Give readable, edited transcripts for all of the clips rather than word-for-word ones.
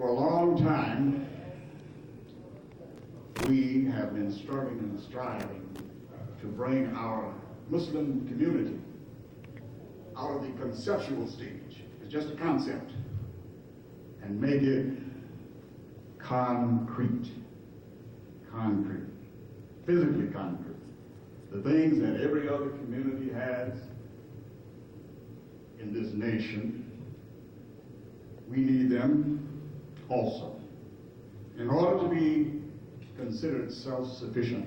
For a long time, we have been struggling and striving to bring our Muslim community out of the conceptual stage. It's just a concept, and make it concrete, physically concrete. The things that every other community has in this nation, we need them also. In order to be considered self-sufficient,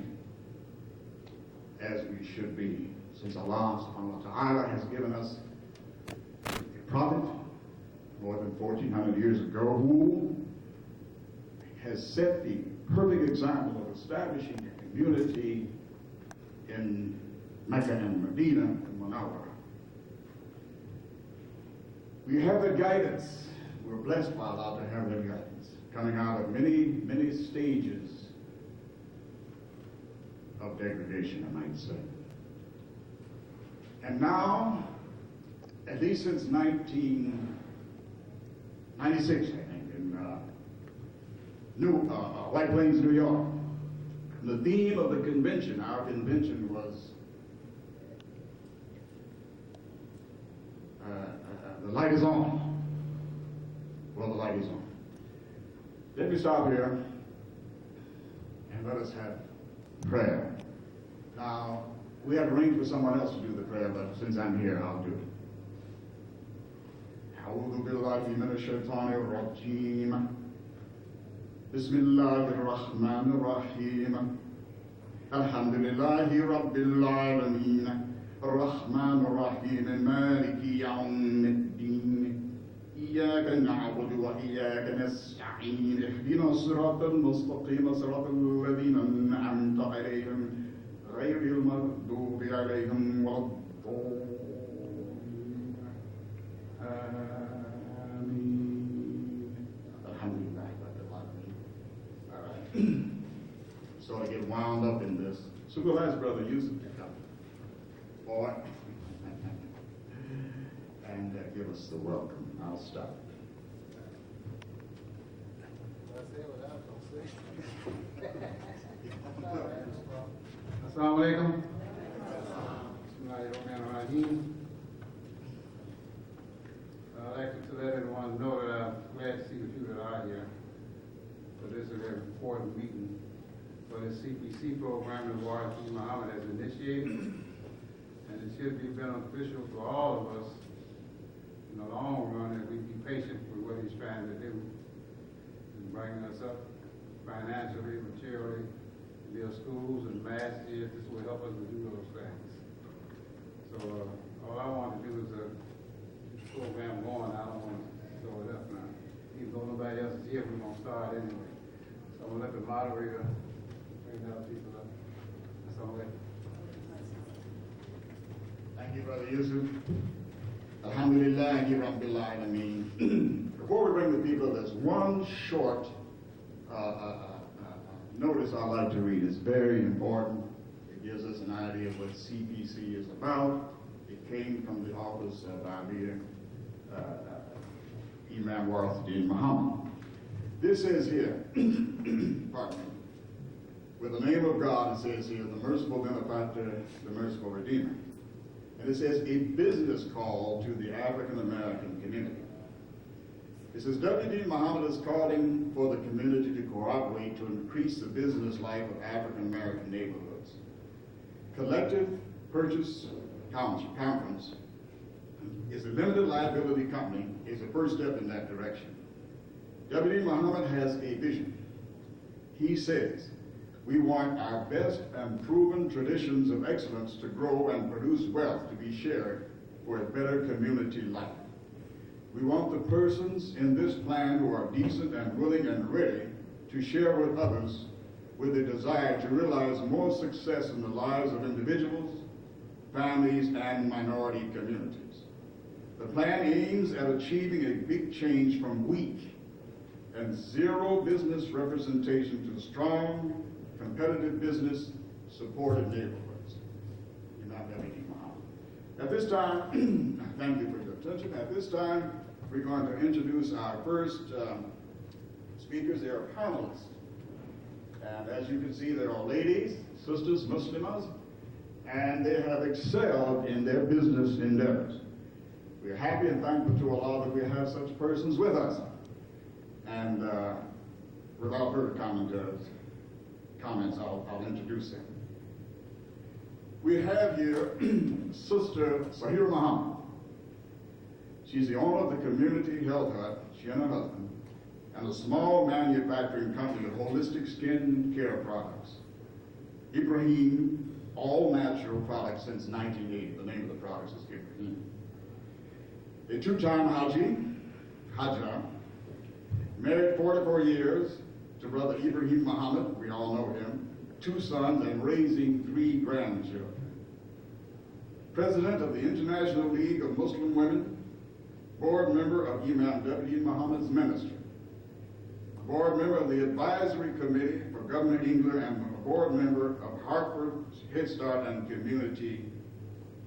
as we should be, since Allah subhanahu wa ta'ala has given us a prophet more than 1400 years ago who has set the perfect example of establishing a community in Mecca and Medina and Munawwara. We have the guidance. We're blessed by Allah to have that guidance, coming out of many, many stages of degradation, I might say. And now, at least since 1996, I think, in White Plains, New York, the theme of the convention, our convention, was the light is on. Well, the light is on. Let me stop here and let us have prayer. Now, we have arranged for someone else to do the prayer, but since I'm here, I'll do it. أعوذ بالله من الشيطان الرجيم بسم الله الرحمن الرحيم الحمد لله رب العالمين الرحمن الرحيم مالك يوم الدين إياك نعبد وإياك نستعين اهدنا الصراط المستقيم صراط الذين أنعمت عليهم غير المغضوب عليهم ولا الضالين آمين. Alhamdulillah Rabbil Alamin. All right. So I get wound up in this. So we'll ask Brother Yusuf to come. Boy. And give us the welcome. I'll stop. Assalamu alaikum. Bismillahirrahmanirrahim. I'd like to let everyone know that I'm glad to see the few that are here. So this is a very important meeting for the CPC program that Warith Muhammad has initiated. And it should be beneficial for all of us in the long run if we be patient with what he's trying to do and bringing us up financially, materially, build schools and masjids. This will help us to do those things. So all I want to do is keep the program going. I don't want to slow it up now. Even though nobody else is here, we're going to start anyway. So I'm going to let the moderator bring the other people up. That's all right. Thank you, Brother Yusuf. Alhamdulillah Rabbil Alamin. Before we bring the people, there's one short notice I'd like to read. It's very important. It gives us an idea of what CPC is about. It came from the office of Amir Imam Warithuddin Muhammad. This says here, pardon me, with the name of God, it says here, the merciful benefactor, the merciful redeemer. And it says a business call to the African American community. It says W.D. Muhammad is calling for the community to cooperate to increase the business life of African American neighborhoods. Collective Purchase Conference is a limited liability company, is the first step in that direction. W.D. Muhammad has a vision. He says, we want our best and proven traditions of excellence to grow and produce wealth to be shared for a better community life. We want the persons in this plan who are decent and willing and ready to share with others with a desire to realize more success in the lives of individuals, families, and minority communities. The plan aims at achieving a big change from weak and zero business representation to strong, competitive business supported neighborhoods. At this time, thank you for your attention. At this time, we're going to introduce our first speakers, they are panelists. And as you can see, they're all ladies, sisters, Muslimas, and they have excelled in their business endeavors. We're happy and thankful to Allah that we have such persons with us. And without further comments, I'll introduce them. We have here Sister Sahira Muhammad. She's the owner of the Community Health Hut, she and her husband, and a small manufacturing company of holistic skin care products. Ibrahim All Natural Products since 1980. The name of the products is Ibrahim. A two-time Hajjah, married 44 years to Brother Ibrahim Muhammad, we all know him, 2 sons, and raising 3 grandchildren. President of the International League of Muslim Women, board member of Imam W. Muhammad's ministry, board member of the Advisory Committee for Governor Engler, and a board member of Hartford Head Start and Community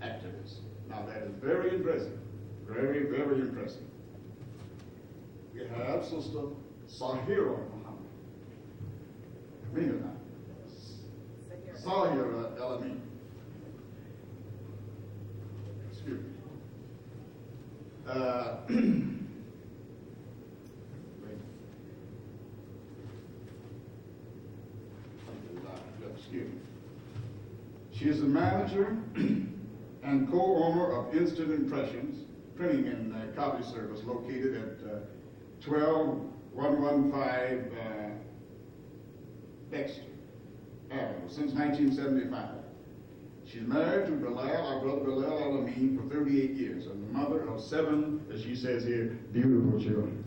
Activists. Now that is very impressive, very, very impressive. We have Sister Sahira Muhammad. Mean it now. Sahira El-Amin. Excuse me. Excuse me. She is the manager and co-owner of Instant Impressions, printing and copy service located at 12115 Dexter Avenue since 1975. She's married to Bilal, our brother Bilal El-Amin, for 38 years, and the mother of 7, as she says here, beautiful children.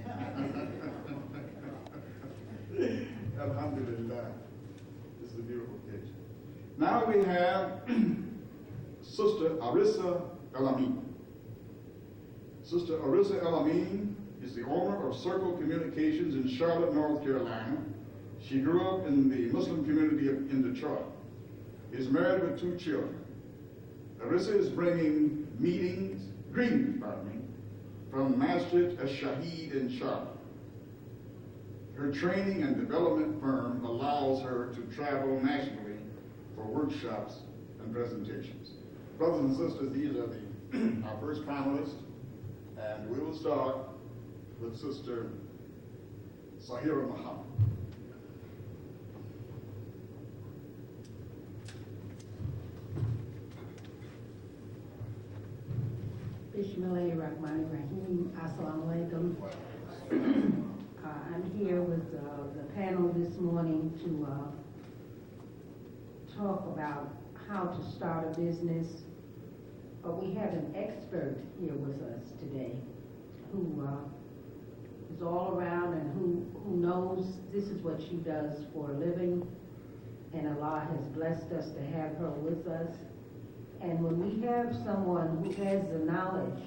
Alhamdulillah. This is a beautiful picture. Now we have Sister Arissa El-Amin. Sister Arissa El-Amin is the owner of Circle Communications in Charlotte, North Carolina. She grew up in the Muslim community in Detroit. Is married with 2 children. Arissa is bringing greetings, from Masjid al-Shaheed in Charlotte. Her training and development firm allows her to travel nationally for workshops and presentations. Brothers and sisters, these are our first panelists, and we will start with Sister Sahira Muhammad. Bismillahirrahmanirrahim. Assalamu alaikum. I'm here with the panel this morning to talk about how to start a business. But we have an expert here with us today who is all around and who knows this is what she does for a living. And Allah has blessed us to have her with us. And when we have someone who has the knowledge,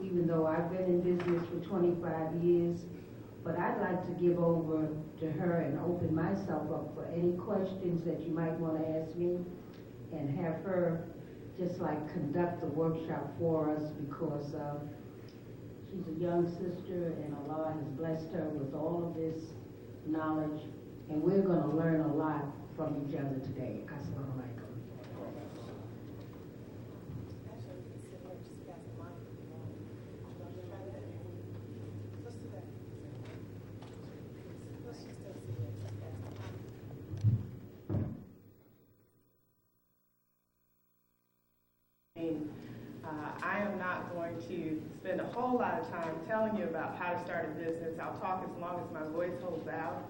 even though I've been in business for 25 years, but I'd like to give over to her and open myself up for any questions that you might want to ask me, and have her just like conduct the workshop for us, because she's a young sister and Allah has blessed her with all of this knowledge, and we're going to learn a lot from each other today. Assalamu alaikum. I am not going to spend a whole lot of time telling you about how to start a business. I'll talk as long as my voice holds out.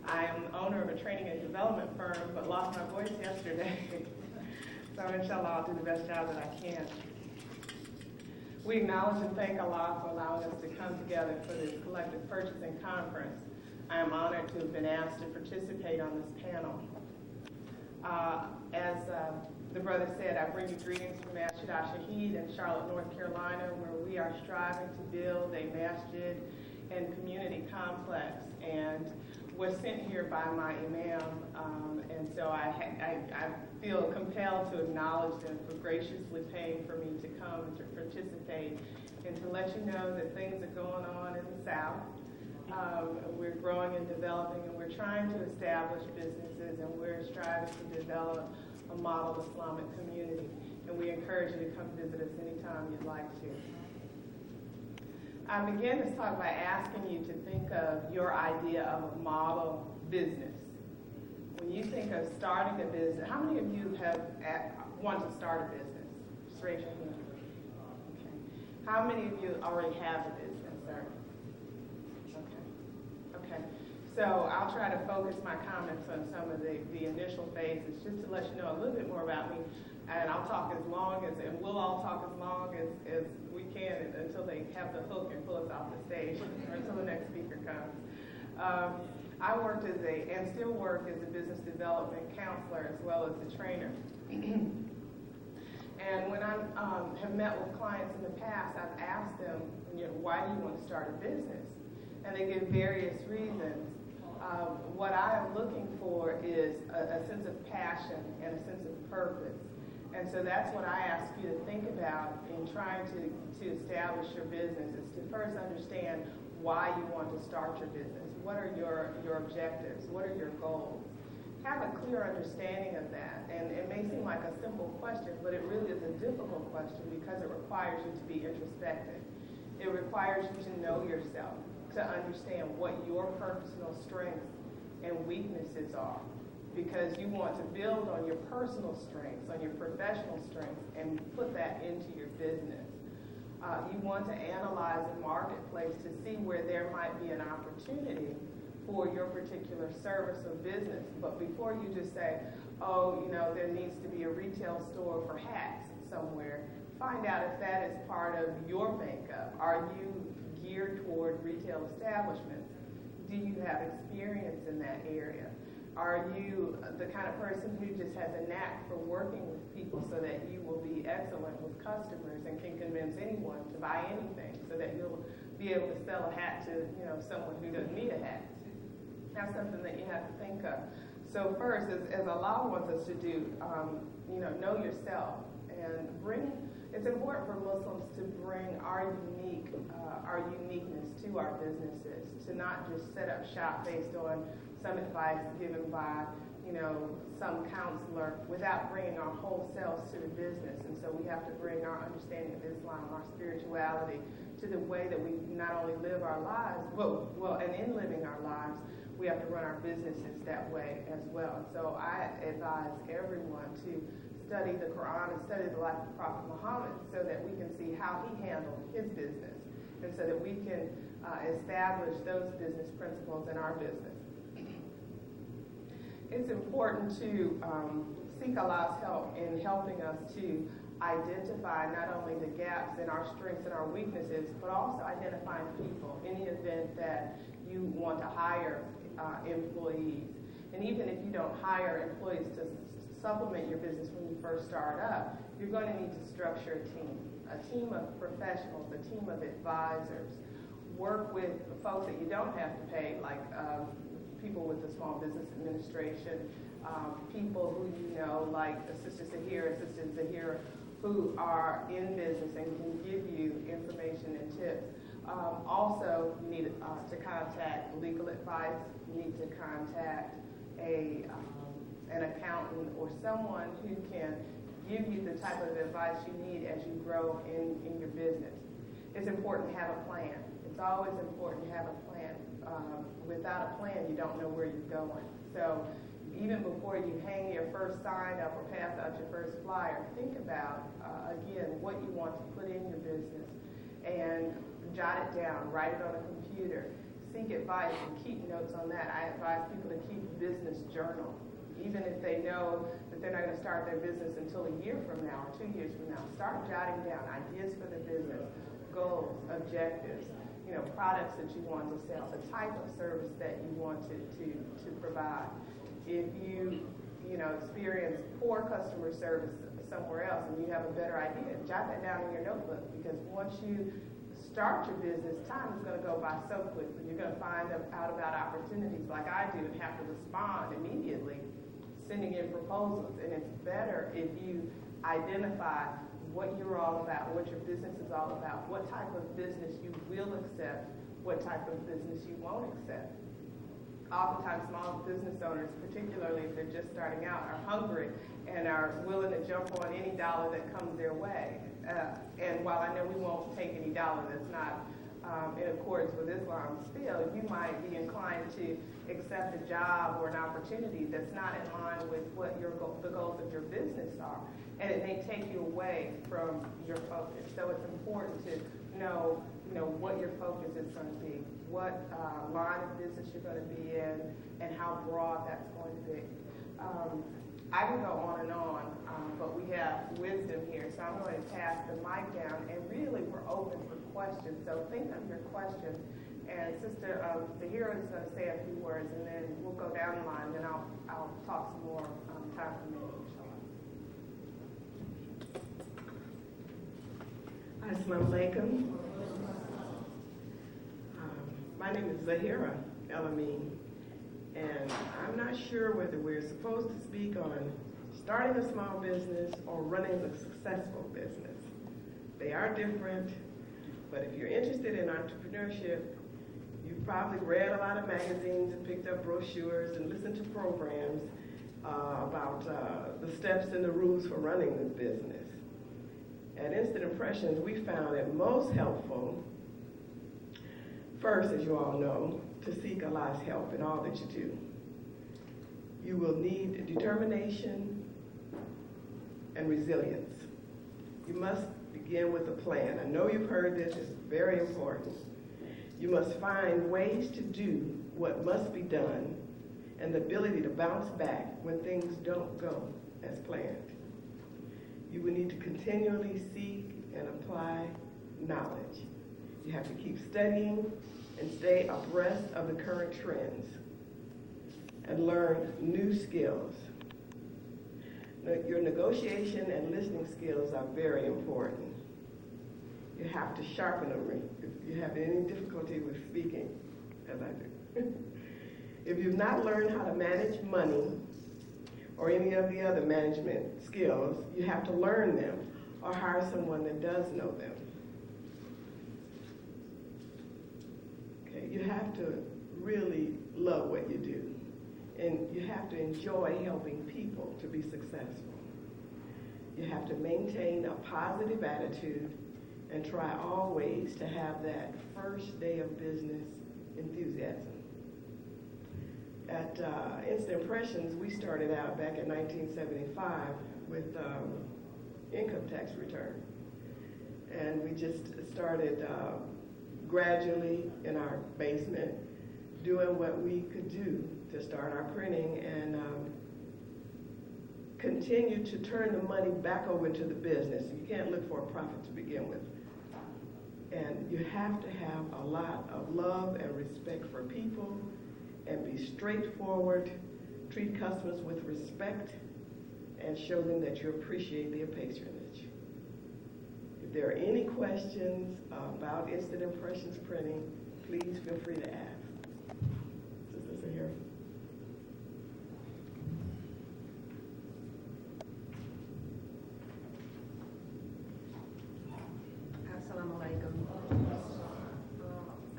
I am the owner of a training and development firm, but lost my voice yesterday. So inshallah, I'll do the best job that I can. We acknowledge and thank Allah for allowing us to come together for this collective purchasing conference. I am honored to have been asked to participate on this panel. As the brother said, I bring you greetings from Masjid al-Shaheed in Charlotte, North Carolina, where we are striving to build a masjid and community complex, and was sent here by my imam, and so I feel compelled to acknowledge them for graciously paying for me to come and to participate, and to let you know that things are going on in the South. We're growing and developing, and we're trying to establish businesses, and we're striving to develop a model Islamic community. And we encourage you to come visit us anytime you'd like to. I began this talk by asking you to think of your idea of a model business. When you think of starting a business, how many of you want to start a business? Just raise your hand. Okay. How many of you already have a business, sir? Okay. So I'll try to focus my comments on some of the initial phases, just to let you know a little bit more about me. And I'll talk as long as, and we'll all talk as long as we can until they have the hook and pull us off the stage, or until the next speaker comes. I worked and still work as a business development counselor as well as a trainer. And when I have met with clients in the past, I've asked them, why do you want to start a business? And they give various reasons. What I am looking for is a sense of passion and a sense of purpose. And so that's what I ask you to think about in trying to establish your business, is to first understand why you want to start your business. What are your objectives? What are your goals? Have a clear understanding of that. And it may seem like a simple question, but it really is a difficult question because it requires you to be introspective. It requires you to know yourself, to understand what your personal strengths and weaknesses are, because you want to build on your personal strengths, on your professional strengths, and put that into your business. You want to analyze the marketplace to see where there might be an opportunity for your particular service or business. But before you just say, there needs to be a retail store for hats somewhere, find out if that is part of your makeup. Are you geared toward retail establishments? Do you have experience in that area? Are you the kind of person who just has a knack for working with people so that you will be excellent with customers and can convince anyone to buy anything, so that you'll be able to sell a hat to someone who doesn't need a hat? That's something that you have to think of. So first, as Allah wants us to do, know yourself and it's important for Muslims to bring our uniqueness to our businesses, to not just set up shop based on some advice given by, some counselor, without bringing our whole selves to the business. And so we have to bring our understanding of Islam, our spirituality, to the way that we not only live our lives, and in living our lives, we have to run our businesses that way as well. So I advise everyone to study the Quran and study the life of Prophet Muhammad so that we can see how he handled his business, and so that we can establish those business principles in our business. It's important to seek Allah's help in helping us to identify not only the gaps in our strengths and our weaknesses, but also identifying people in the event that you want to hire employees. And even if you don't hire employees to supplement your business when you first start up, you're going to need to structure a team of professionals, a team of advisors. Work with folks that you don't have to pay, like people with the Small Business Administration, people who like Sister Zahira and Sister Zahira, who are in business and can give you information and tips. Also, you need to contact legal advice. You need to contact an accountant or someone who can give you the type of advice you need as you grow in your business. It's important to have a plan. It's always important to have a plan. Without a plan, you don't know where you're going. So even before you hang your first sign up or pass out your first flyer, think about, again, what you want to put in your business and jot it down, write it on a computer, seek advice and keep notes on that. I advise people to keep a business journal, even if they know that they're not going to start their business until a year from now or 2 years from now. Start jotting down ideas for the business, goals, objectives, products that you want to sell, the type of service that you want to provide. If you experience poor customer service somewhere else and you have a better idea, jot that down in your notebook, because once you start your business, time is going to go by so quickly. You're going to find out about opportunities like I do and have to respond immediately, sending in proposals. And it's better if you identify what you're all about, what your business is all about, what type of business you will accept, what type of business you won't accept. Oftentimes, small business owners, particularly if they're just starting out, are hungry and are willing to jump on any dollar that comes their way. And while I know we won't take any dollar that's not in accordance with Islam, still, you might be inclined to accept a job or an opportunity that's not in line with what the goals of your business are. And it may take you away from your focus. So it's important to know, what your focus is going to be, what line of business you're going to be in, and how broad that's going to be. I can go on and on, but we have wisdom here, so I'm going to pass the mic down, and really we're open for questions. So think of your question, and Sister Zahira is going to say a few words, and then we'll go down the line, and I'll talk some more time for me. Assalamu alaikum. My name is Zahira El-Amin, and I'm not sure whether we're supposed to speak on starting a small business or running a successful business. They are different, but if you're interested in entrepreneurship, you've probably read a lot of magazines and picked up brochures and listened to programs about the steps and the rules for running this business. At Instant Impressions, we found it most helpful, first, as you all know, to seek Allah's help in all that you do. You will need determination and resilience. You must begin with a plan. I know you've heard this, it's very important. You must find ways to do what must be done and the ability to bounce back when things don't go as planned. You will need to continually seek and apply knowledge. You have to keep studying and stay abreast of the current trends and learn new skills. Now, your negotiation and listening skills are very important. You have to sharpen them if you have any difficulty with speaking, as I do. If you've not learned how to manage money or any of the other management skills, you have to learn them or hire someone that does know them. Okay, you have to really love what you do, and you have to enjoy helping people to be successful. You have to maintain a positive attitude and try always to have that first day of business enthusiasm. At Instant Impressions, we started out back in 1975 with income tax return. And we just started gradually in our basement doing what we could do to start our printing and continue to turn the money back over into the business. You can't look for a profit to begin with. And you have to have a lot of love and respect for people and be straightforward, treat customers with respect, and show them that you appreciate their patronage. If there are any questions about Instant Impressions printing, please feel free to ask. Sister Zahira. Assalamu alaikum.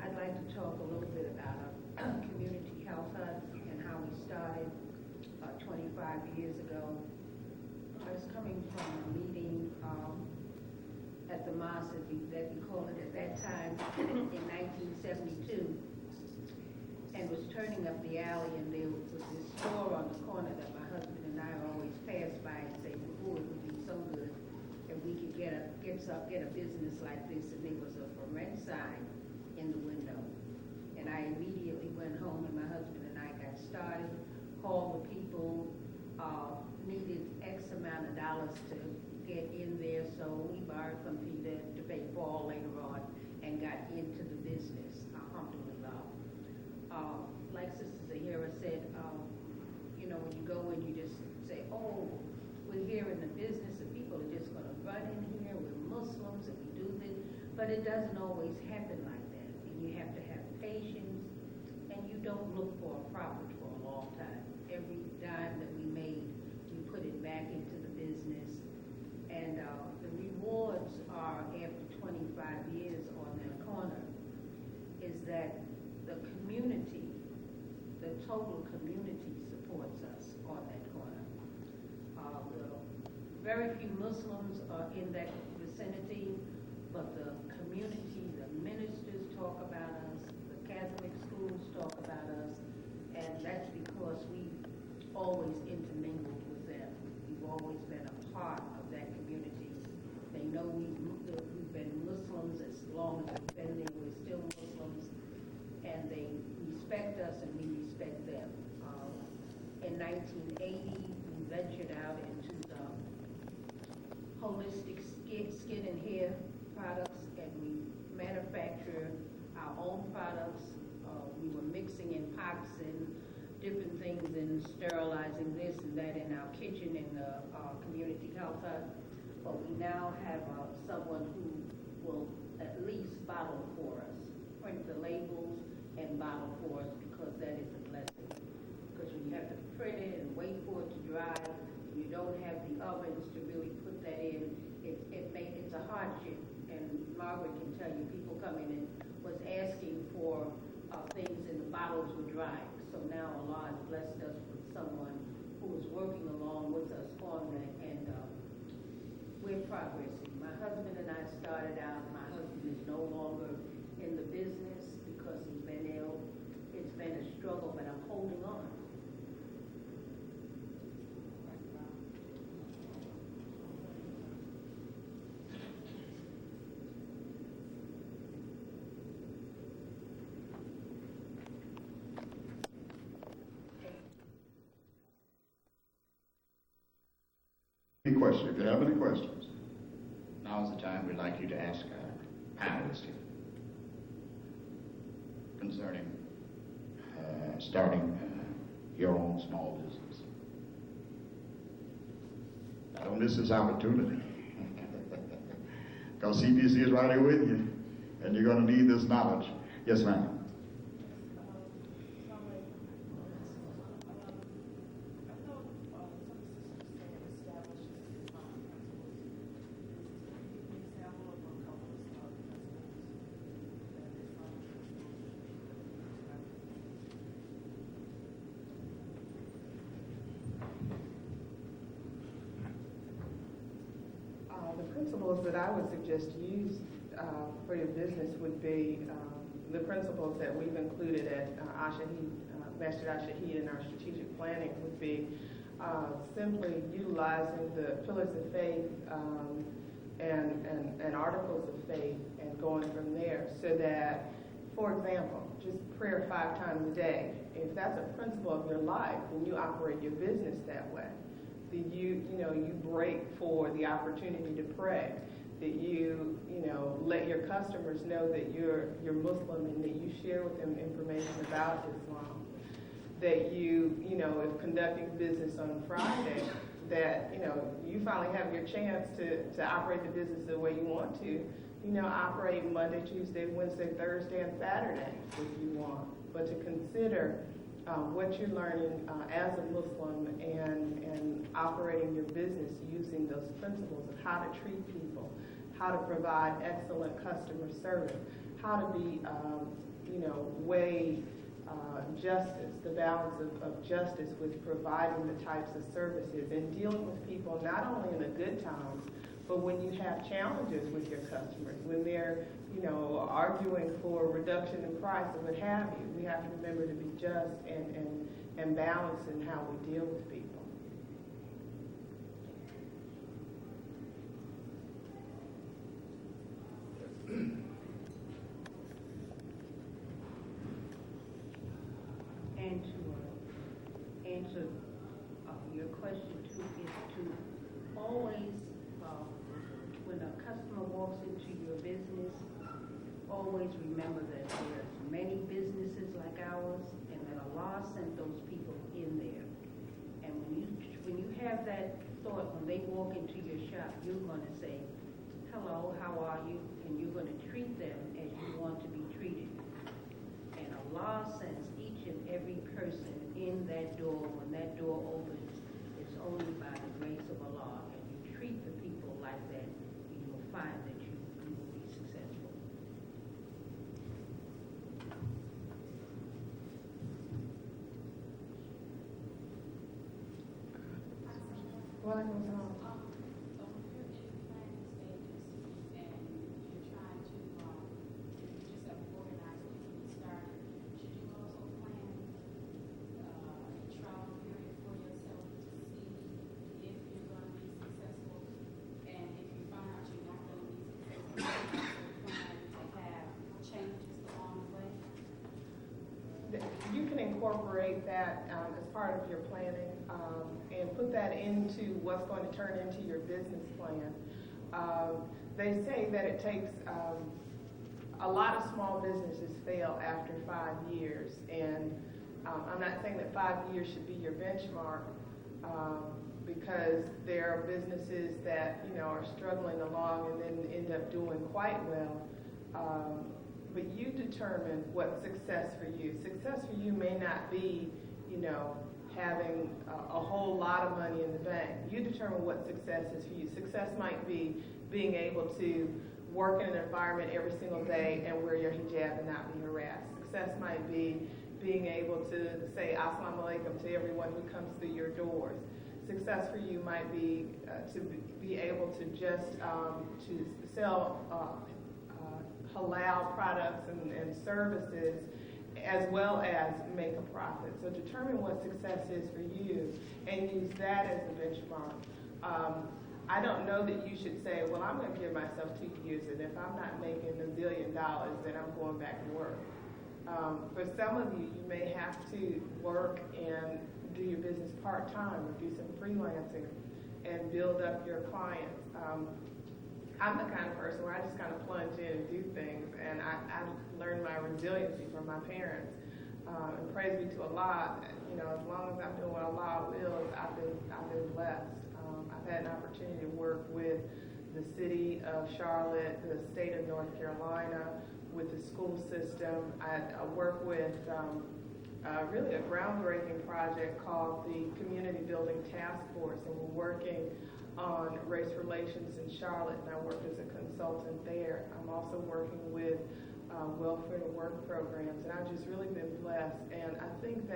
I'd like to talk a little bit about our community health hubs and how we started 25 years ago. I was coming from a meeting at the mosque that we called it at that time in 1972, and was turning up the alley, and there was this store on the corner that my husband and I always passed by and say, "Oh, it would be so good if we could get a business like this." And there was a for rent sign in the window, and I immediately went home, and my husband and I got started, called the people, needed X amount of dollars to get in there, so we borrowed from Peter to pay Paul later on, and got into the business, alhamdulillah. Like Sister Zahira said, when you go in, you just say, "Oh, we're here in the business, and people are just going to run in here, we're Muslims, and we do this," but it doesn't always happen like that, and you have to have patience, and you don't look for a profit for a long time. Every dime that we made, we put it back into the business, and the rewards are, after 25 years on that corner, is that community supports us on that corner. Very few Muslims are in that vicinity, but the community, the ministers talk about us, the Catholic schools talk about us, and that's because we always intermingled with them. We've always been a part of that community. They know we've been Muslims as long as we've been there. We're still Muslims, and they respect us and we respect them. In 1980, we ventured out into the holistic skin and hair products, and we manufacture our own products. We were mixing in pots and different things and sterilizing this and that in our kitchen in the community health hut. But we now have someone who will at least bottle for us, print the labels and bottle for us, because that is a blessing. Because when you have to print it and wait for it to dry, you don't have the ovens to really put that in, it's a hardship. And Margaret can tell you, people coming in was asking for things and the bottles were dry. So now Allah has blessed us with someone who is working along with us on that, and we're progressing. My husband and I started out, my husband is no longer in the business because he's been ill. It's been a struggle, but I'm holding on. Any questions? If you have any questions. Now's the time we'd like you to ask our panelists here concerning starting your own small business. Don't miss this opportunity. Because CPC is right here with you, and you're going to need this knowledge. Yes, ma'am. The principles that I would suggest you use for your business would be the principles that we've included at Masjid Al-Shahid in our strategic planning would be simply utilizing the pillars of faith and articles of faith and going from there, so that, for example, just prayer 5 times a day. If that's a principle of your life, then you operate your business that way. That you break for the opportunity to pray. That you let your customers know that you're Muslim and that you share with them information about Islam. That if conducting business on Friday, that you finally have your chance to operate the business the way you want to. Operate Monday, Tuesday, Wednesday, Thursday, and Saturday if you want. But to consider what you're learning as a Muslim and operating your business using those principles of how to treat people, how to provide excellent customer service, how to be, weigh justice, the balance of justice with providing the types of services and dealing with people not only in the good times, but when you have challenges with your customers, when they're arguing for a reduction in price or what have you, we have to remember to be just and balanced in how we deal with people. And to answer your question too, is to always, when a customer walks into your business, always remember that there's many businesses like ours, and that Allah sent those people in there. And when you have that thought, when they walk into your shop, you're going to say, "Hello, how are you?" And you're going to treat them as you want to be treated. And Allah sends each and every person in that door. When that door opens, it's only by the grace of Allah. And you treat the people like that, you will find that you will be successful. Line was on. So when you're in the planning stages and you're trying to, you just have organized it to get started, should you also plan a trial period for yourself to see if you're going to be successful? And if you find out you're not going to be successful, you also plan to have changes along the way? You can incorporate that as part of your planning and put that into what's going to turn into your business plan. They say that it takes a lot of small businesses fail after 5 years, and I'm not saying that 5 years should be your benchmark because there are businesses that are struggling along and then end up doing quite well. But you determine what's success for you. Success for you may not be, having a whole lot of money in the bank. You determine what success is for you. Success might be being able to work in an environment every single day and wear your hijab and not be harassed. Success might be being able to say assalamu alaikum to everyone who comes through your doors. Success for you might be to be able to just to sell halal products and services as well as make a profit. So determine what success is for you and use that as a benchmark. I don't know that you should say, well, I'm going to give myself 2 years, and if I'm not making $1 billion, then I'm going back to work. For some of you, you may have to work and do your business part-time or do some freelancing and build up your clients. I'm the kind of person where I just kind of plunge in and do things, and I learned my resiliency from my parents. And praise be to Allah, as long as I'm doing what Allah wills, I've been blessed. I've had an opportunity to work with the city of Charlotte, the state of North Carolina, with the school system. I work with really a groundbreaking project called the Community Building Task Force, and we're working on race relations in Charlotte, and I work as a consultant there. I'm also working with welfare to work programs, and I've just really been blessed. And I think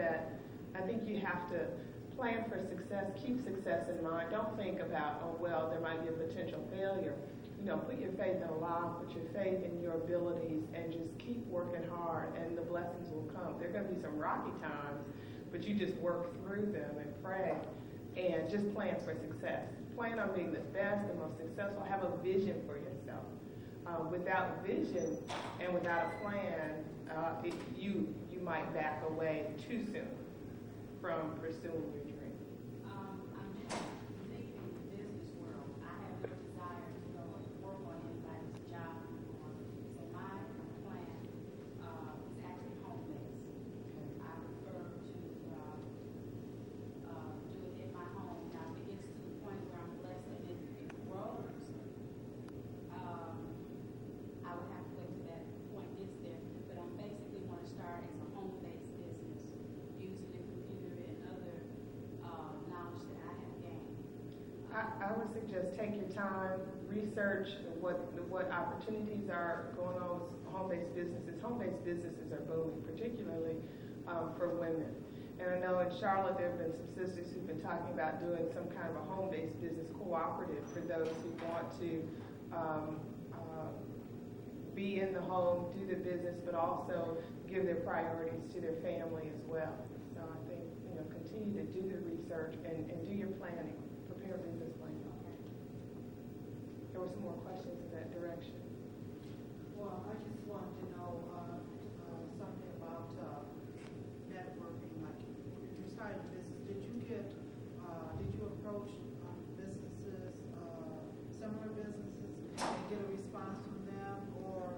you have to plan for success, keep success in mind. Don't think about, oh well, there might be a potential failure. Put your faith in Allah, put your faith in your abilities, and just keep working hard, and the blessings will come. There are going to be some rocky times, but you just work through them and pray, and just plan for success. Plan on being the best, the most successful. Have a vision for yourself. Without vision and without a plan, you might back away too soon from pursuing your dream. I'm just thinking in the business world, I have no desire to go and work on anybody's job anymore. So my plan is actually home-based. I prefer to do it in my home. Now, if it gets to the point where I'm blessed and it grows, I would have to wait till that point gets there. But I basically want to start as a home-based business using the computer and other knowledge that I have gained. I would suggest take your time, research what opportunities are going on with home-based businesses. Home-based businesses are booming, particularly for women. And I know in Charlotte there have been some sisters who've been talking about doing some kind of a home-based business cooperative for those who want to be in the home, do the business, but also give their priorities to their family as well. So I think, continue to do the research and do your planning, prepare a business plan. There were some more questions in that direction. Well, I just wanted to know something about networking. Like, if you started a business, did you approach businesses, similar businesses, and get a response from them, or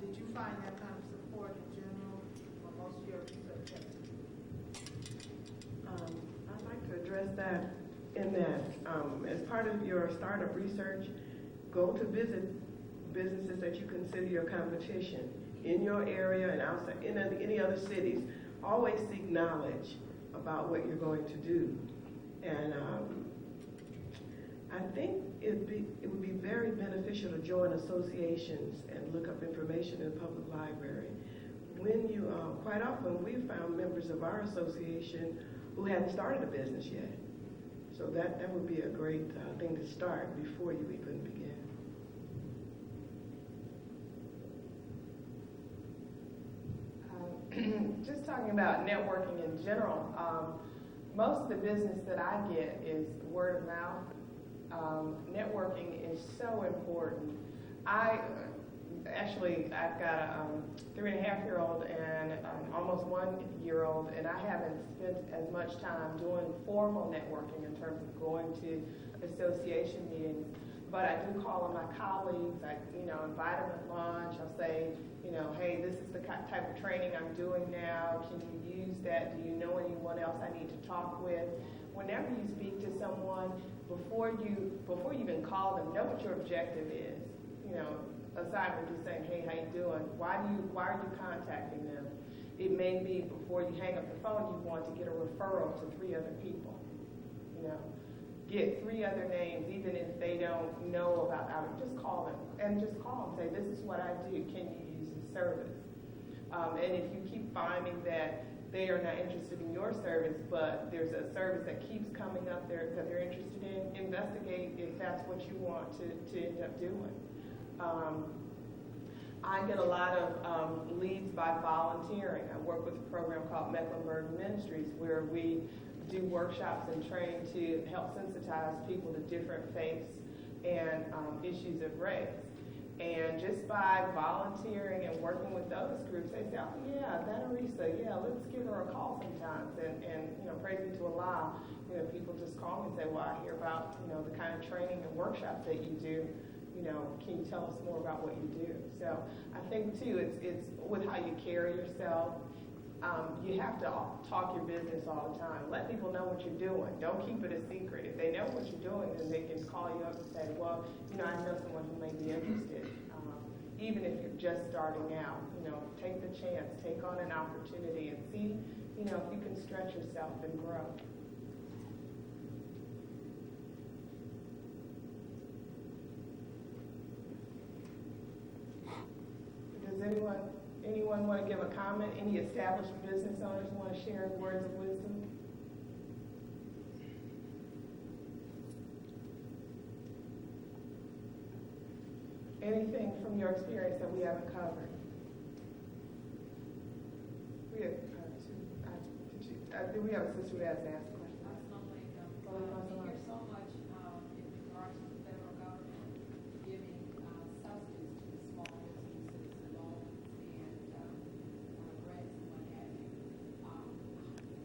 did you find that kind of support in general for most of your research? I'd like to address that in that as part of your startup research, go to visit businesses that you consider your competition in your area and outside, in any other cities. Always seek knowledge about what you're going to do. And I think it would be very beneficial to join associations and look up information in the public library. When you, quite often we found members of our association who hadn't started a business yet. So that would be a great thing to start before you even begin. Just talking about networking in general, most of the business that I get is word of mouth. Networking is so important. I've got a 3.5-year-old and almost 1-year-old, and I haven't spent as much time doing formal networking in terms of going to association meetings. But I do call on my colleagues. I, invite them at lunch. I'll say, hey, this is the type of training I'm doing now. Can you use that? Do you know anyone else I need to talk with? Whenever you speak to someone, before you even call them, know what your objective is. Aside from just saying, hey, how you doing? Why are you contacting them? It may be before you hang up the phone, you want to get a referral to 3 other people. Get 3 other names, even if they don't know about it. Just call them and say, this is what I do. Can you use this service? And if you keep finding that they are not interested in your service, but there's a service that keeps coming up there that they're interested in, investigate if that's what you want to end up doing. I get a lot of leads by volunteering. I work with a program called Mecklenburg Ministries, where we do workshops and train to help sensitize people to different faiths and issues of race. And just by volunteering and working with those groups, they say, oh yeah, that Arisa, yeah, let's give her a call sometimes. And praise be to Allah, people just call me and say, well, I hear about, the kind of training and workshops that you do. Can you tell us more about what you do? So I think too, it's with how you carry yourself. You have to talk your business all the time. Let people know what you're doing. Don't keep it a secret. If they know what you're doing, then they can call you up and say, well, I know someone who may be interested. Even if you're just starting out, take the chance, take on an opportunity and see, if you can stretch yourself and grow. Does anyone want to give a comment? Any established business owners want to share words of wisdom? Anything from your experience that we haven't covered? We have do we have a sister who has asked a question? We hear so much in regards to the federal government giving subsidies to the small businesses, loans, and grants and what have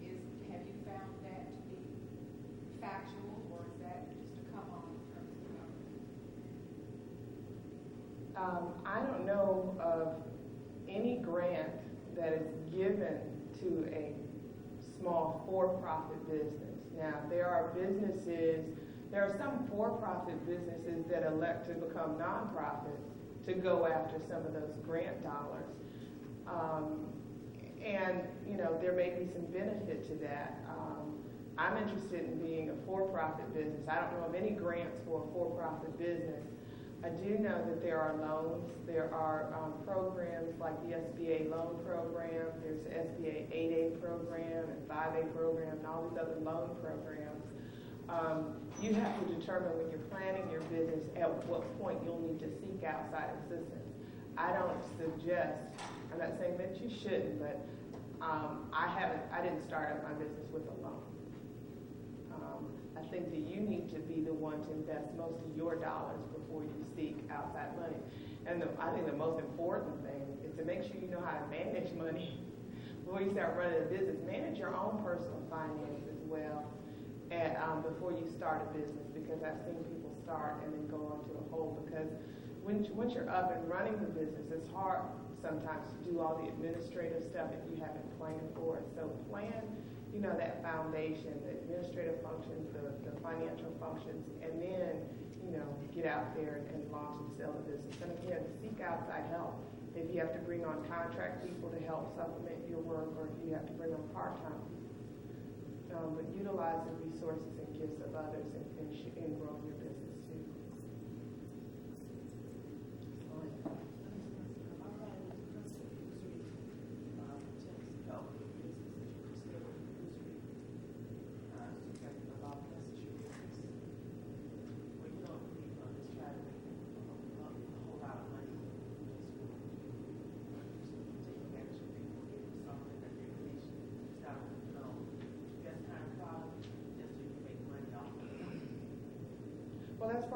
you. Have you found that to be factual, or is that just a come on in terms of the government? I don't know of any grant that is given to a small for-profit business. Now, there are some for-profit businesses that elect to become nonprofits to go after some of those grant dollars. And, there may be some benefit to that. I'm interested in being a for-profit business. I don't know of any grants for a for-profit business. I do know that there are loans. There are programs like the SBA loan program. There's the SBA 8A program and 5A program and all these other loan programs. You have to determine when you're planning your business at what point you'll need to seek outside assistance. I don't suggest, I'm not saying that you shouldn't, but I didn't start up my business with a loan. I think that you need to be the one to invest most of your dollars before you seek outside money. And I think the most important thing is to make sure you know how to manage money before you start running a business. Manage your own personal finances as well before you start a business, because I've seen people start and then go into a hole, because once you're up and running the business, it's hard sometimes to do all the administrative stuff if you haven't planned for it. So plan that foundation, the administrative functions, the financial functions, and then, get out there and launch and sell the business. And again, seek outside help. If you have to bring on contract people to help supplement your work, or if you have to bring on part-time people. But utilize the resources and gifts of others and grow your business too.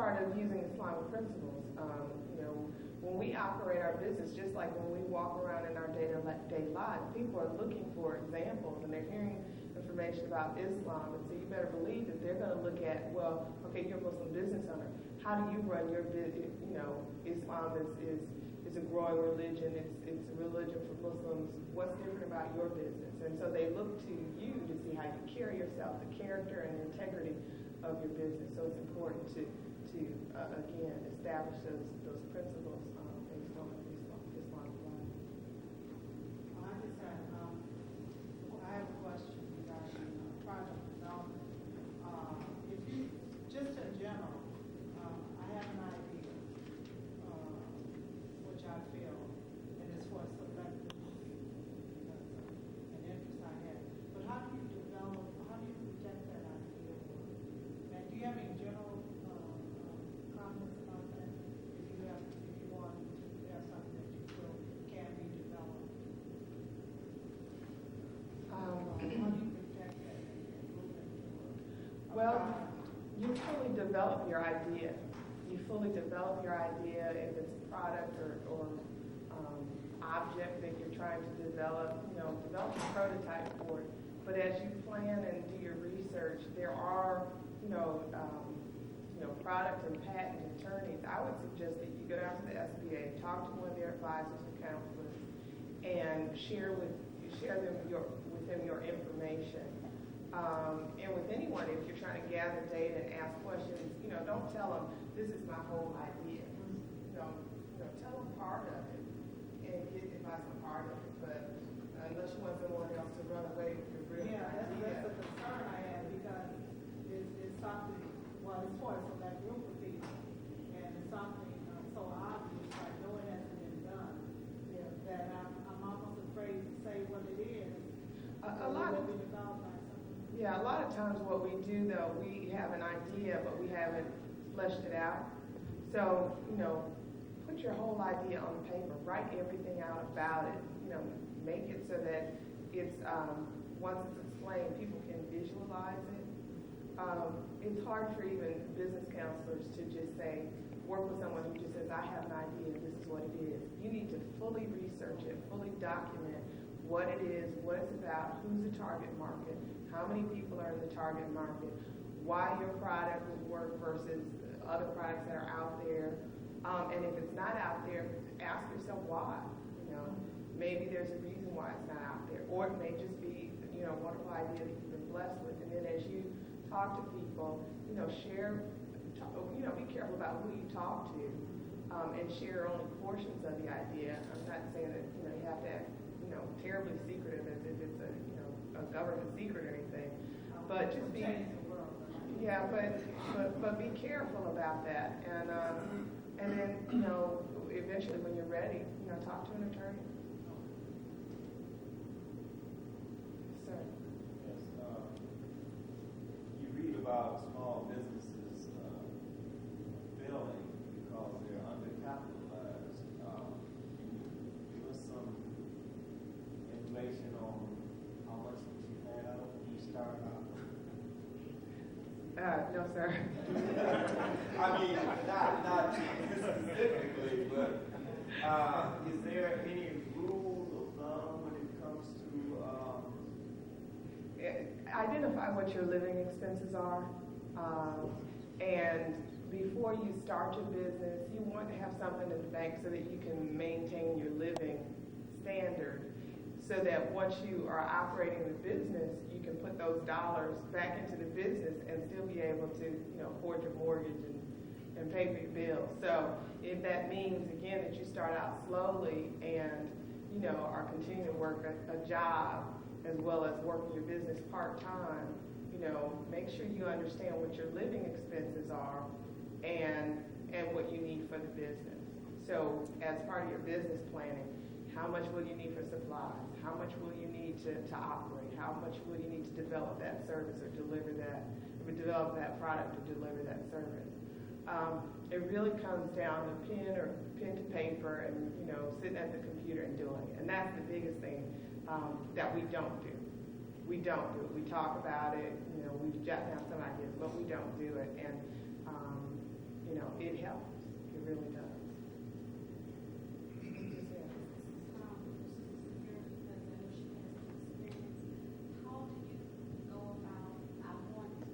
part of using Islamic principles. You know, when we operate our business, just like when we walk around in our day-to-day lives, people are looking for examples, and they're hearing information about Islam, and so you better believe that they're going to look at, well, okay, you're a Muslim business owner. How do you run your business? You know, Islam is a growing religion. It's a religion for Muslims. What's different about your business? And so they look to you to see how you carry yourself, the character and the integrity of your business. So it's important to again establish those principles based on Islamic law. I just had, I have a question regarding project development. If you, just in general, I have an idea, which I feel, and it's for selective, an interest I have. But how do you develop, how do you project that idea? And do you have any general comments about that? If you want, if there's something that you feel can be developed. How do you protect that and move into a Well, product? you fully develop your idea. You fully develop your idea if it's a product or object that you're trying to develop. You know, develop a prototype for it. But as you plan and do your research, there are product and patent attorneys. I would suggest that you go down to the SBA, talk to one of their advisors or counselors, and share with them your information. And with anyone, if you're trying to gather data and ask questions, don't tell them this is my whole idea. Tell them part of it and get advice on part of it. But unless you want someone else to run away with your real That's idea. a concern I have because it's something, well, it's for a select group of people, and it's something so obvious, I know it hasn't been done, that I'm almost afraid to say what it is. A lot of Will be developed by someone. Yeah, a lot of times what we do though, we have an idea, but we haven't fleshed it out. So, put your whole idea on paper, write everything out about it, make it so that it's, once it's explained, people can visualize it. It's hard for even business counselors to just say, work with someone who just says, I have an idea, this is what it is. You need to fully research it, fully document what it is, what it's about, who's the target market, how many people are in the target market, why your product would work versus other products that are out there. And if it's not out there, ask yourself why. Maybe there's a reason why it's not out there. Or it may just be, a wonderful idea that you've been blessed with. And then as you talk to people, share, be careful about who you talk to, and share only portions of the idea. I'm not saying that, you have to act, terribly secretive as if it's a government secret or anything. But just be, yeah, but be careful about that. And then, eventually when you're ready, talk to an attorney. Sir. Yes, you read about small businesses failing because they're undercapitalized. Can you give us some information on how much you have when you start out? No, sir. I mean, not specifically, but is there any rule of thumb when it comes to Identify what your living expenses are, and before you start your business, you want to have something in the bank so that you can maintain your living standard, so that once you are operating the business, you can put those dollars back into the business and still be able to, afford your mortgage and pay for your bills. So if that means, again, that you start out slowly and, are continuing to work a job as well as working your business part-time, make sure you understand what your living expenses are and what you need for the business. So as part of your business planning, how much will you need for supplies? How much will you need to operate? How much will you need to develop that service or develop that product or deliver that service? It really comes down to pen to paper and, sitting at the computer and doing it. And that's the biggest thing that we don't do. We don't do it. We talk about it, we've jotted down some ideas, but we don't do it. And, you know, it helps. It really does. How do you go about, I want to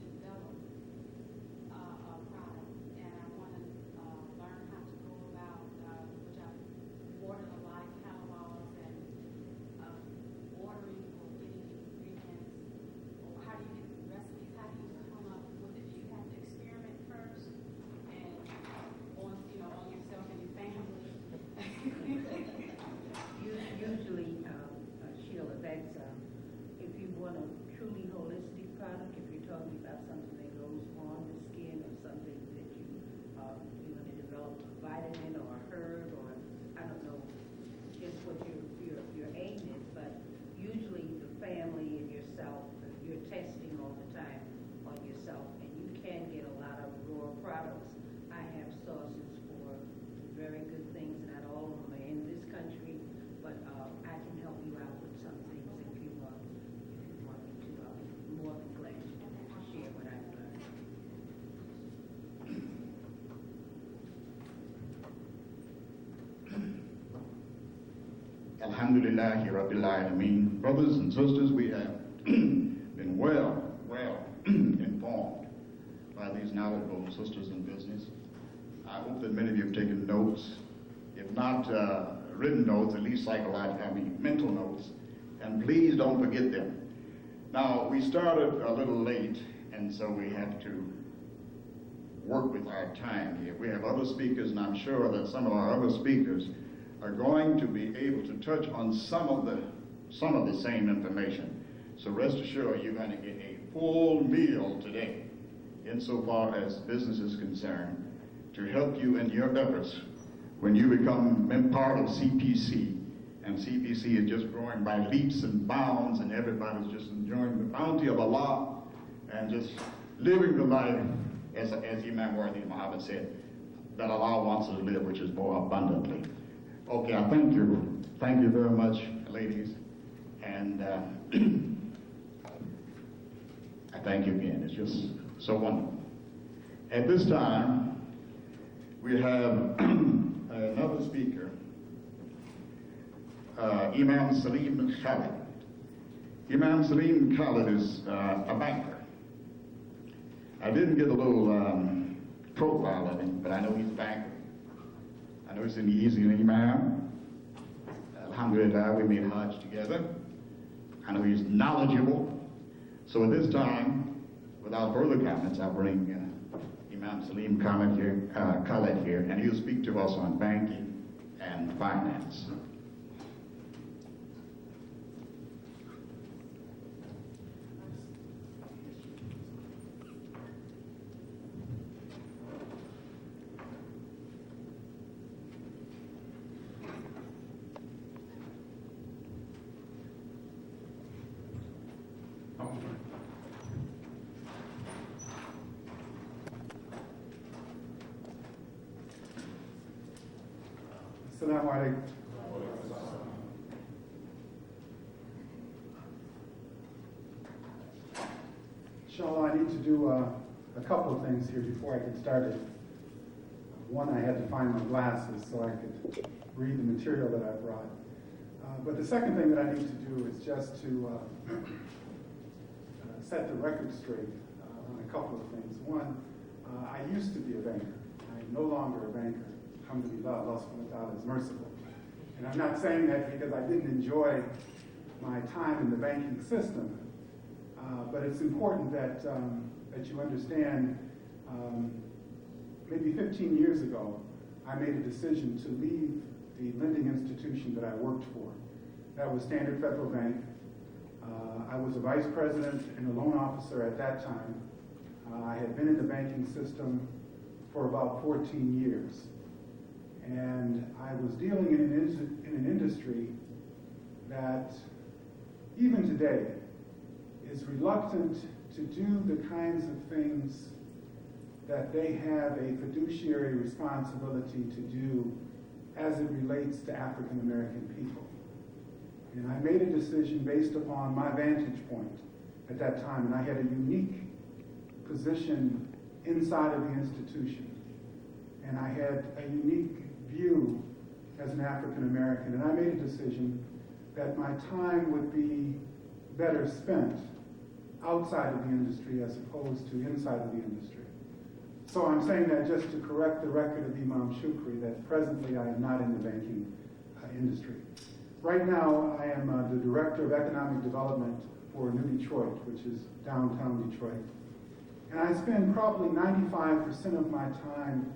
develop a product, and I want to learn how to go about, which I've ordered a lot of catalogs and ordering or getting ingredients, or how do you get recipes, how do you come up with it? Do you have to experiment first and on yourself and your family? Usually, Sheila, that's, if you want a truly holistic product, if you're talking about something that goes on the skin or something that you're going to develop a vitamin or a herb or, I don't know, just what your aim is, but usually the family and yourself, you're testing all the time on yourself, and you can get a lot of raw products. I have sources for very good things, not all of them are in this country, but I can help you out with some things if you want me to. I'll be more than glad to share what I've learned. Alhamdulillahi Rabbil Alameen. Brothers and sisters, we have been well informed by these knowledgeable sisters in business. I hope that many of you have taken notes, if not written notes, at least mental notes, and please don't forget them. Now, we started a little late, and so we have to work with our time here. We have other speakers, and I'm sure that some of our other speakers are going to be able to touch on some of the same information. So rest assured, you're going to get a full meal today, insofar as business is concerned, to help you in your efforts when you become part of CPC. And CPC is just growing by leaps and bounds, and everybody's just enjoying the bounty of Allah and just living the life, as Imam Worthy Muhammad said, that Allah wants us to live, which is more abundantly. Okay, I thank you. Thank you very much, ladies. And I thank you again. It's just so wonderful. At this time, we have another speaker, Imam Salim Khalid. Imam Salim Khalid is a banker. I didn't get a little profile of him, but I know he's a banker. I know he's in the Easy Imam. Alhamdulillah, we made Hajj together. I know he's knowledgeable. So at this time, without further comments, I'll bring Imam Salim Khalid here, and he'll speak to us on banking and finance. Assalamu alaikum. Inshallah, I need to do a couple of things here before I get started. One, I had to find my glasses so I could read the material that I brought. But the second thing that I need to do is just to set the record straight on a couple of things. One, I used to be a banker. I'm no longer a banker. Alhamdulillah, Allah subhanahu wa ta'ala is merciful. And I'm not saying that because I didn't enjoy my time in the banking system, but it's important that you understand, maybe 15 years ago, I made a decision to leave the lending institution that I worked for. That was Standard Federal Bank. I was a vice president and a loan officer at that time. I had been in the banking system for about 14 years. And I was dealing in an industry that, even today, is reluctant to do the kinds of things that they have a fiduciary responsibility to do as it relates to African American people. And I made a decision based upon my vantage point at that time, and I had a unique position inside of the institution. And I had a unique view as an African American, and I made a decision that my time would be better spent outside of the industry as opposed to inside of the industry. So I'm saying that just to correct the record of Imam Shukri, that presently I am not in the banking industry. Right now, I am the Director of Economic Development for New Detroit, which is downtown Detroit. And I spend probably 95% of my time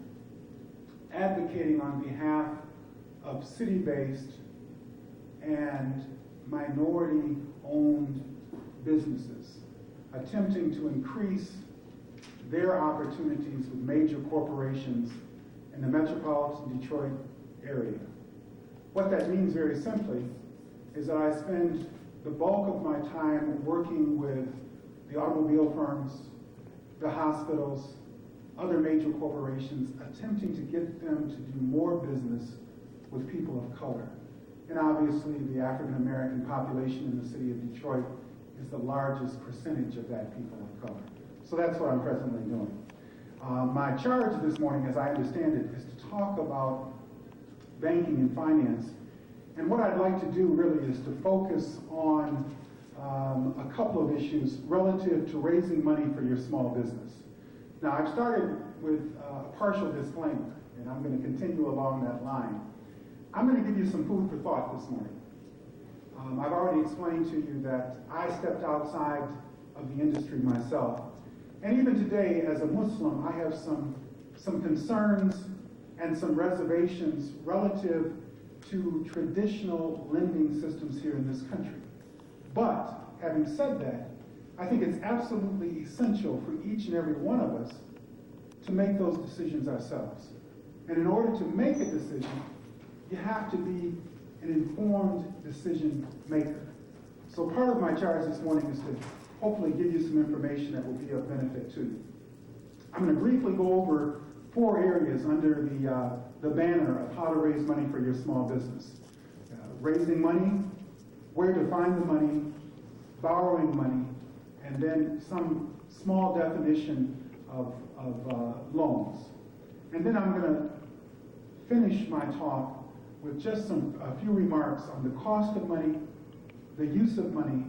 advocating on behalf of city-based and minority-owned businesses, attempting to increase their opportunities with major corporations in the metropolitan Detroit area. What that means very simply is that I spend the bulk of my time working with the automobile firms, the hospitals, other major corporations, attempting to get them to do more business with people of color. And obviously the African American population in the city of Detroit is the largest percentage of that people of color. So that's what I'm presently doing. My charge this morning, as I understand it, is to talk about banking and finance. And what I'd like to do really is to focus on a couple of issues relative to raising money for your small business. Now, I've started with a partial disclaimer, and I'm going to continue along that line. I'm going to give you some food for thought this morning. I've already explained to you that I stepped outside of the industry myself. And even today, as a Muslim, I have some concerns and some reservations relative to traditional lending systems here in this country. But, having said that, I think it's absolutely essential for each and every one of us to make those decisions ourselves. And in order to make a decision, you have to be an informed decision maker. So part of my charge this morning is to hopefully give you some information that will be of benefit to you. I'm going to briefly go over 4 areas under the banner of how to raise money for your small business. Raising money, where to find the money, borrowing money, and then some small definition of loans. And then I'm going to finish my talk with just a few remarks on the cost of money, the use of money,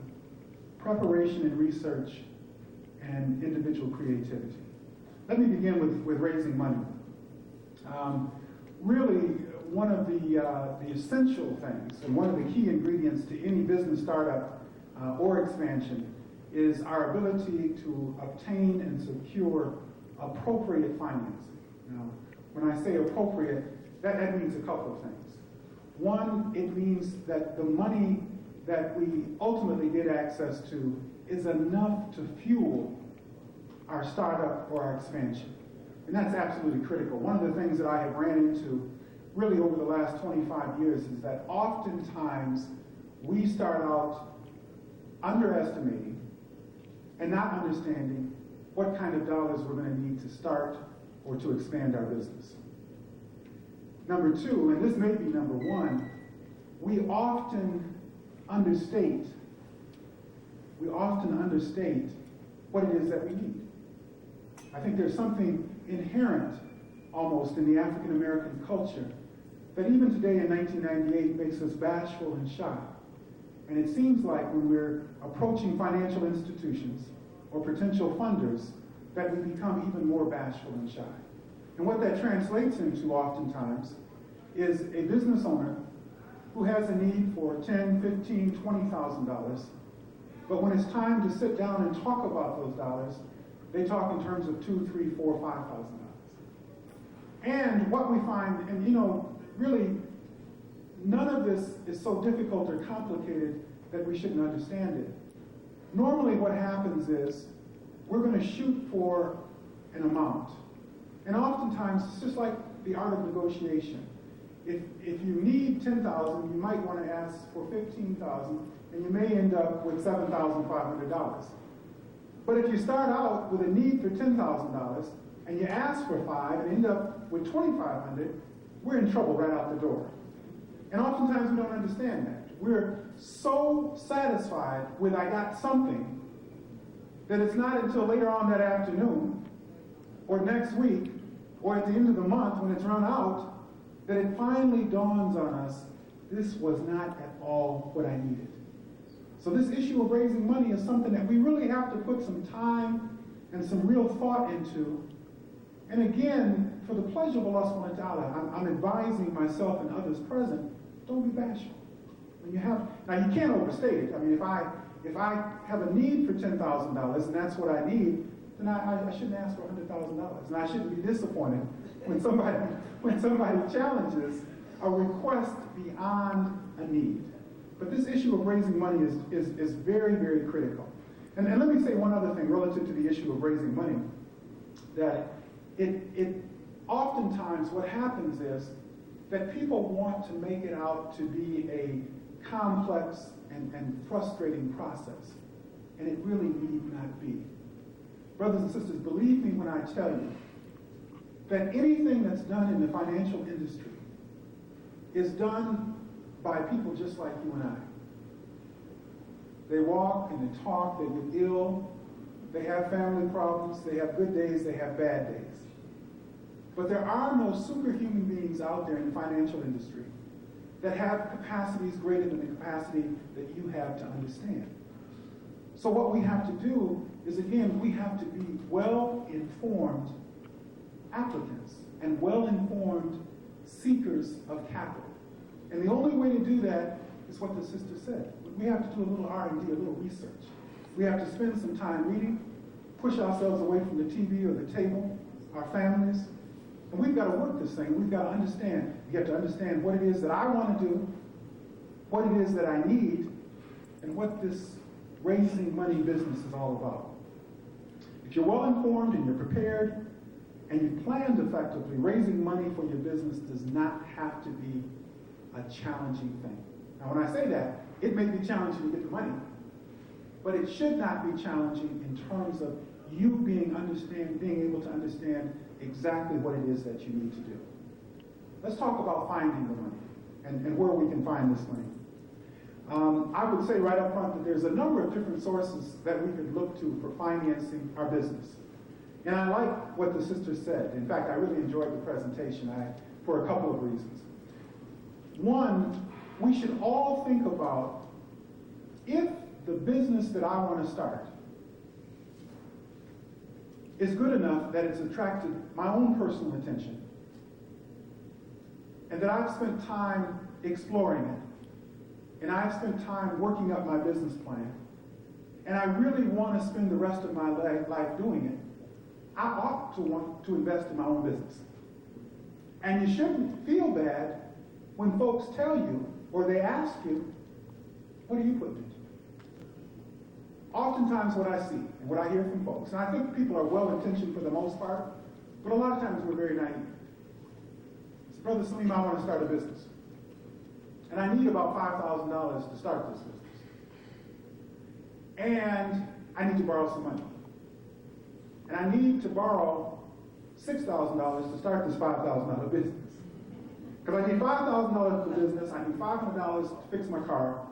preparation and research, and individual creativity. Let me begin with raising money. Really, one of the essential things and one of the key ingredients to any business startup or expansion is our ability to obtain and secure appropriate financing. Now, when I say appropriate, that means a couple of things. One, it means that the money that we ultimately get access to is enough to fuel our startup or our expansion. And that's absolutely critical. One of the things that I have ran into really over the last 25 years is that oftentimes we start out underestimating and not understanding what kind of dollars we're going to need to start or to expand our business. Number 2, and this may be number 1, we often understate what it is that we need. I think there's something inherent almost in the African American culture that even today in 1998 makes us bashful and shy. And it seems like when we're approaching financial institutions or potential funders that we become even more bashful and shy. And what that translates into oftentimes is a business owner who has a need for $10,000, $15,000, $20,000, but when it's time to sit down and talk about those dollars, they talk in terms of $2,000, $3,000, $4,000, $5,000. And what we find, and really, none of this is so difficult or complicated that we shouldn't understand it. Normally what happens is we're going to shoot for an amount. And oftentimes it's just like the art of negotiation. If you need $10,000, you might want to ask for $15,000, and you may end up with $7,500. But if you start out with a need for $10,000 and you ask for $5,000 and end up with $2,500, we're in trouble right out the door. And oftentimes we don't understand that. We're so satisfied with I got something that it's not until later on that afternoon or next week, or at the end of the month when it's run out, that it finally dawns on us, this was not at all what I needed. So this issue of raising money is something that we really have to put some time and some real thought into. And again, for the pleasure of Allah subhanahu wa ta'ala, I'm advising myself and others present, don't be bashful. When you have, now you can't overstate it. I mean, if I have a need for $10,000 and that's what I need, then I shouldn't ask for $100,000. And I shouldn't be disappointed when somebody challenges a request beyond a need. But this issue of raising money is very, very critical. And let me say one other thing relative to the issue of raising money, that it oftentimes what happens is that people want to make it out to be a complex and frustrating process. And it really need not be. Brothers and sisters, believe me when I tell you that anything that's done in the financial industry is done by people just like you and I. They walk and they talk, they get ill, they have family problems, they have good days, they have bad days. But there are no superhuman beings out there in the financial industry that have capacities greater than the capacity that you have to understand. So what we have to do is, again, we have to be well-informed applicants and well-informed seekers of capital. And the only way to do that is what the sister said. We have to do a little R&D, a little research. We have to spend some time reading, push ourselves away from the TV or the table, our families. And we've got to work this thing. We've got to understand. We have to understand what it is that I want to do, what it is that I need, and what this raising money business is all about. If you're well informed and you're prepared and you planned effectively, raising money for your business does not have to be a challenging thing. Now, when I say that, it may be challenging to get the money, but it should not be challenging in terms of you being able to understand exactly what it is that you need to do. Let's talk about finding the money and where we can find this money. I would say right up front that there's a number of different sources that we could look to for financing our business. And I like what the sister said. In fact, I really enjoyed the presentation for a couple of reasons. One, we should all think about if the business that I want to start is good enough that it's attracted my own personal attention and that I've spent time exploring it and I've spent time working up my business plan and I really want to spend the rest of my life doing it, I ought to want to invest in my own business. And you shouldn't feel bad when folks tell you or they ask you, what are you putting into it? Oftentimes what I see and what I hear from folks, and I think people are well-intentioned for the most part, but a lot of times we're very naive. So, Brother Salim, I want to start a business. And I need about $5,000 to start this business. And I need to borrow some money. And I need to borrow $6,000 to start this $5,000 business. Because I need $5,000 for the business, I need $500 to fix my car,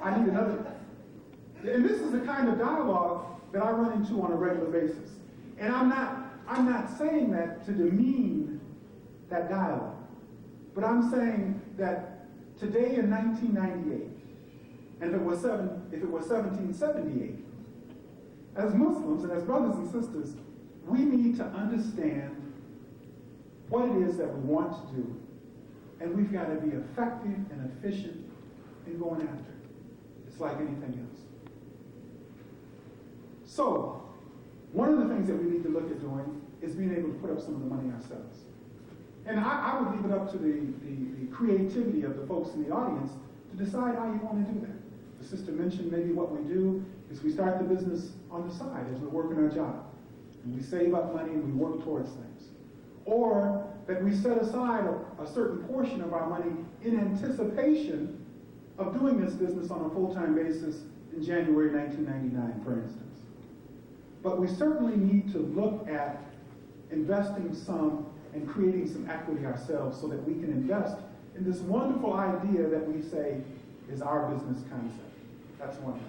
I need another. And this is the kind of dialogue that I run into on a regular basis. And I'm not saying that to demean that dialogue. But I'm saying that today in 1998, and if it was 1778, as Muslims and as brothers and sisters, we need to understand what it is that we want to do. And we've got to be effective and efficient in going after it. It's like anything else. So, one of the things that we need to look at doing is being able to put up some of the money ourselves. And I would leave it up to the creativity of the folks in the audience to decide how you want to do that. The sister mentioned maybe what we do is we start the business on the side as we're working our job. And we save up money and we work towards things. Or that we set aside a certain portion of our money in anticipation of doing this business on a full-time basis in January 1999, for instance. But we certainly need to look at investing some and creating some equity ourselves so that we can invest in this wonderful idea that we say is our business concept. That's one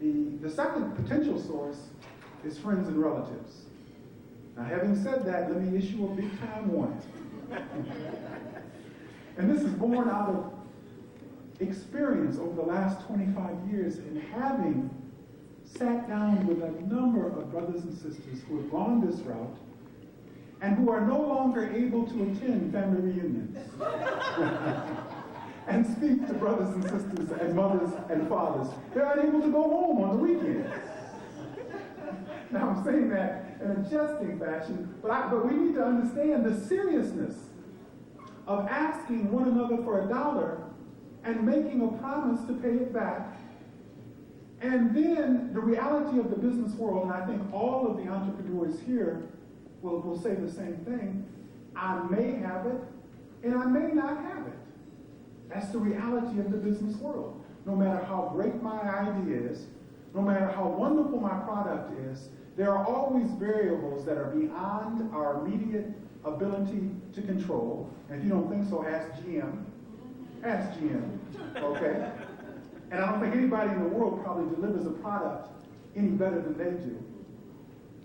thing. The second potential source is friends and relatives. Now, having said that, let me issue a big time warning. And this is born out of experience over the last 25 years in having sat down with a number of brothers and sisters who have gone this route and who are no longer able to attend family reunions and speak to brothers and sisters and mothers and fathers. They're unable to go home on the weekends. Now, I'm saying that in a jesting fashion, but we need to understand the seriousness of asking one another for $1 and making a promise to pay it back. And then the reality of the business world, and I think all of the entrepreneurs here will say the same thing, I may have it and I may not have it. That's the reality of the business world. No matter how great my idea is, no matter how wonderful my product is, there are always variables that are beyond our immediate ability to control. And if you don't think so, ask GM. Ask GM, okay? And I don't think anybody in the world probably delivers a product any better than they do.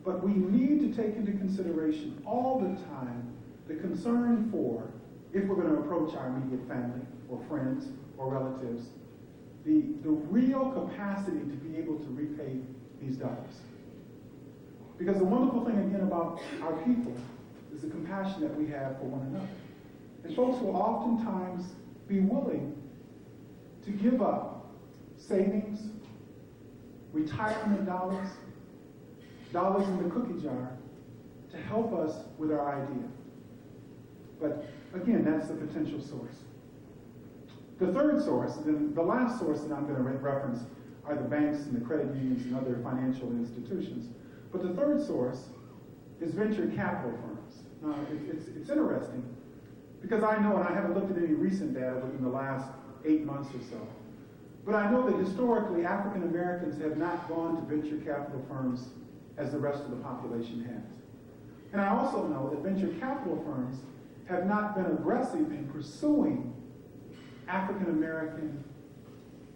But we need to take into consideration all the time the concern for, if we're going to approach our immediate family or friends or relatives, the real capacity to be able to repay these dollars. Because the wonderful thing, again, about our people is the compassion that we have for one another. And folks will oftentimes be willing to give up savings, retirement dollars, dollars in the cookie jar to help us with our idea. But again, that's the potential source. The third source, and then the last source that I'm going to reference are the banks and the credit unions and other financial institutions. But the third source is venture capital firms. Now, it's interesting because I know, and I haven't looked at any recent data within the last 8 months or so, but I know that historically African Americans have not gone to venture capital firms as the rest of the population has. And I also know that venture capital firms have not been aggressive in pursuing African American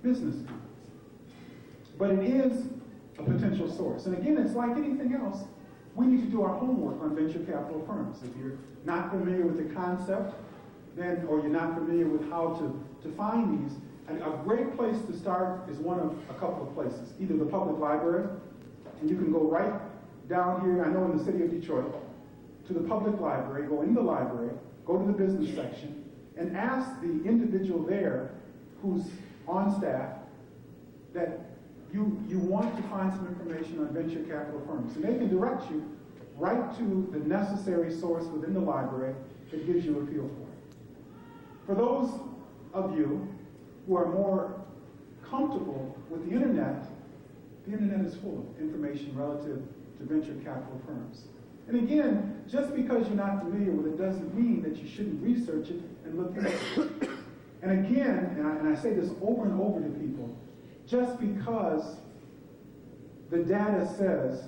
business people. But it is a potential source. And again, it's like anything else. We need to do our homework on venture capital firms. If you're not familiar with the concept, then, or you're not familiar with how to find these, and a great place to start is one of a couple of places. Either the public library, and you can go right down here, I know in the city of Detroit, to the public library, go in the library, go to the business section, and ask the individual there who's on staff that you want to find some information on venture capital firms. And they can direct you right to the necessary source within the library that gives you a feel for it. For those of you who are more comfortable with the internet is full of information relative to venture capital firms. And again, just because you're not familiar with it doesn't mean that you shouldn't research it and look into it. And again, and I say this over and over to people, just because the data says